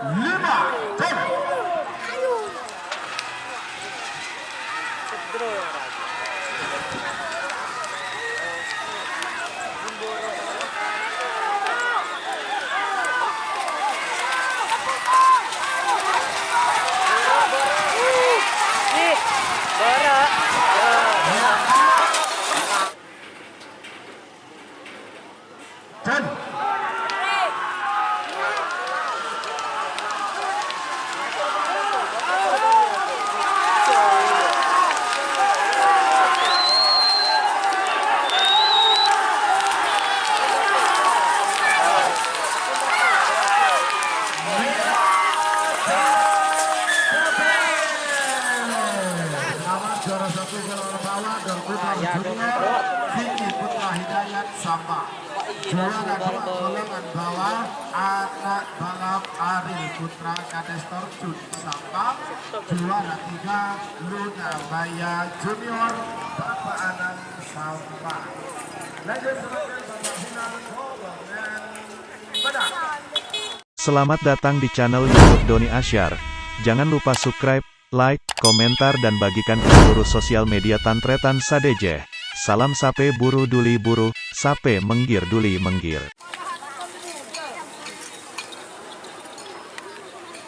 5 Jen. Juara satu Golongan Bawah dan Putra Junior Vicky Putra Hidayat Samba. Juara dua Golongan Bawah anak balap Ariel Putra Kades Torjun Samba. Juara tiga Luna Maya Junior Bapak Anang Samba. Lanjut sebagai babak final Golongan Bedah. Selamat datang di channel YouTube Doni Asyar. Jangan lupa subscribe, like, komentar dan bagikan ke seluruh sosial media Tantretan Sadejeh. Salam sape buru duli buru, sape menggir duli menggir.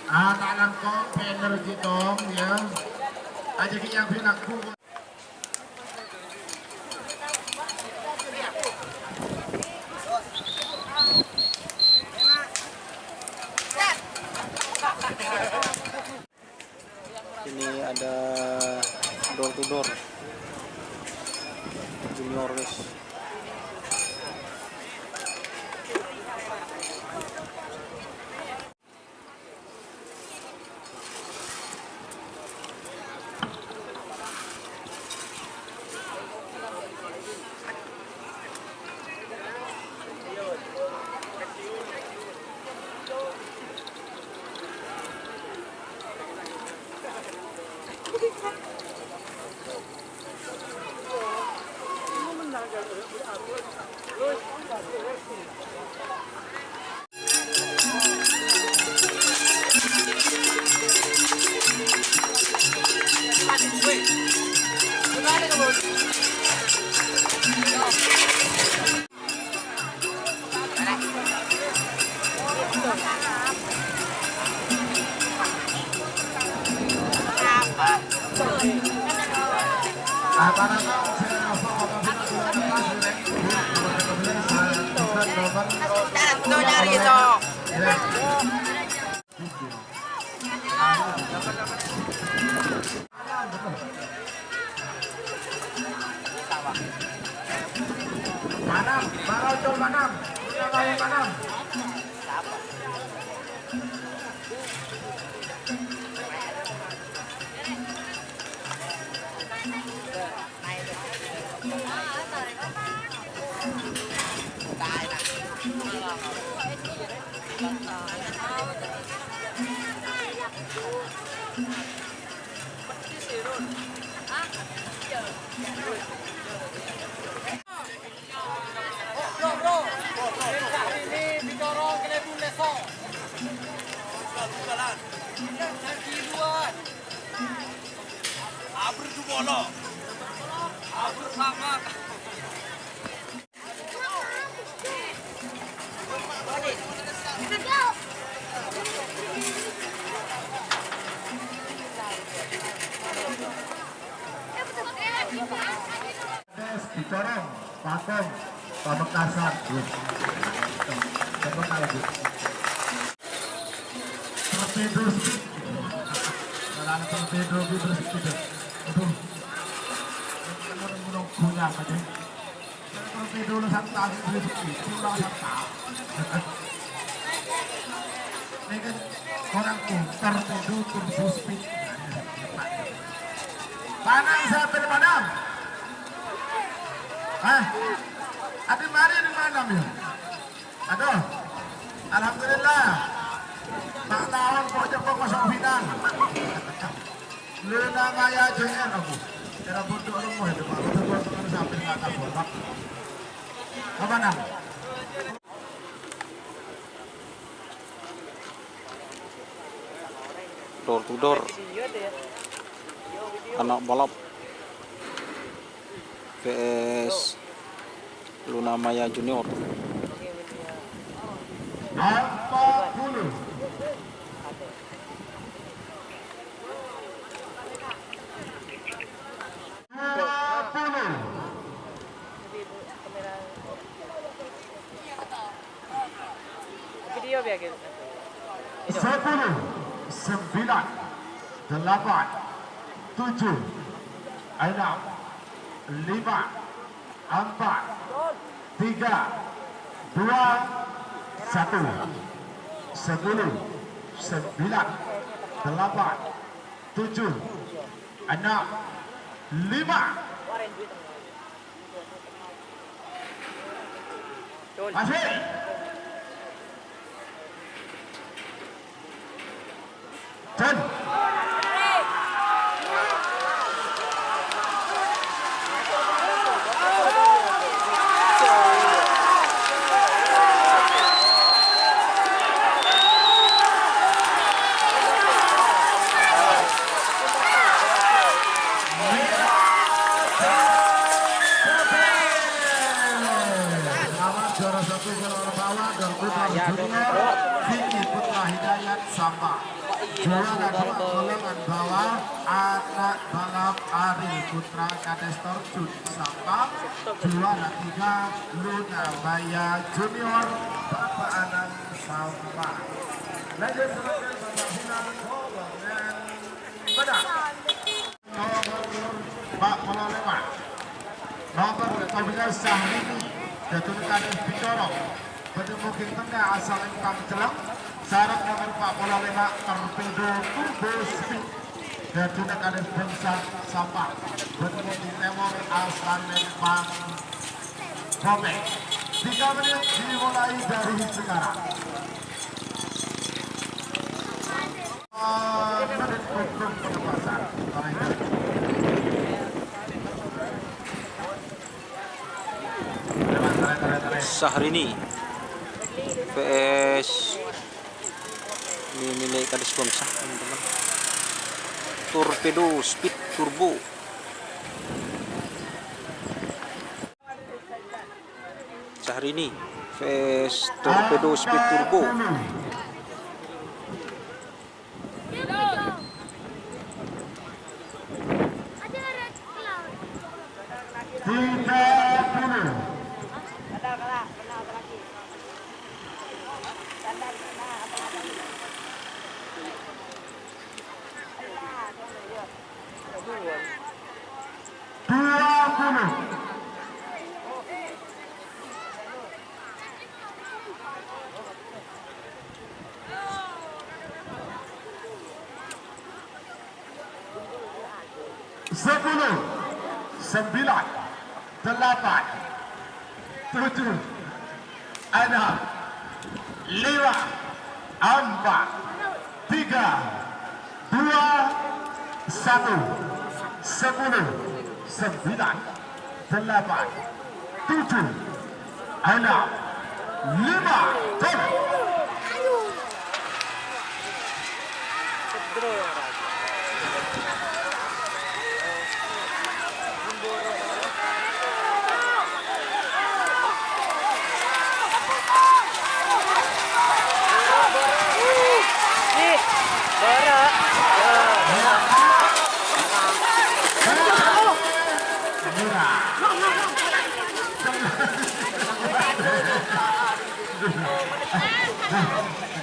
Anak-anak kok energi dong ya. Aja yang pinakku. Ini ada door to door junior guys. Manam, Barocol Manam, Manam. Dicorong, Pakem, Pamekasan, coba lagi. Torpedo speed, jalan torpedo gitu speed. Aduh, menurut punya aja. Torpedo lu santai gitu speed, pulang santai. Ini kan orang torpedo turbo speed. Panang sampai di mana? Adi mari di mana ya? Aduh, alhamdulillah. Tak tahu kok Jepang masuk final. Luna Maya Junior aku. Kira butuh rumah itu, Pak. Betul-betul sampai di atas botak. Apa nang? door to door anak balap vs Luna Maya Junior. 40. Video biar 10, 9, 8, 7, 6, 5, 4, 3, 2, 1. Sepuluh, 9, 8, 7, 6, 5. Masih. Jen. Juara 1 Golongan Bawah dan Putra Junior Vicky Putra Hidayat Samba. Juara 2 Golongan Bawah anak balap Ariel Putra Kades Torjun Samba. Juara 3 Luna Maya Junior Bapak Anang Samba. Lanjut sebagai babak final golongan bedah. Pak Pololema nomor kombinasi Syahrini Datuk Kades Bidorong Bedemukin tengah asal engkang jelang syarat nomor 45 Torpedo Turbo Speed Datuk Kades Bangsa Sapa Bedemukin Temor asal Lempang Komeng 3 menit dimulai dari sekarang. Menit hukum penebasan Syahrini vs ini milik Kades Bangsa teman-teman. Torpedo Speed Turbo. Syahrini vs Torpedo Speed Turbo. Sepuluh, 9, 8, 7, 6, 5, 4, 3, 2, 1. 10, 9, 8, 7, 6, 5.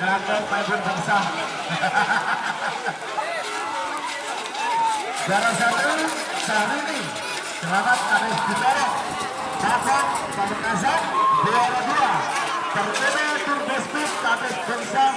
Ganteng Paimpun Bangsa. Juara 1 Syahrini Selamat Kades Bidorong. Bapak Pamekasan. Juara 2 Torpedo Turbo Speed Kades Bangsa.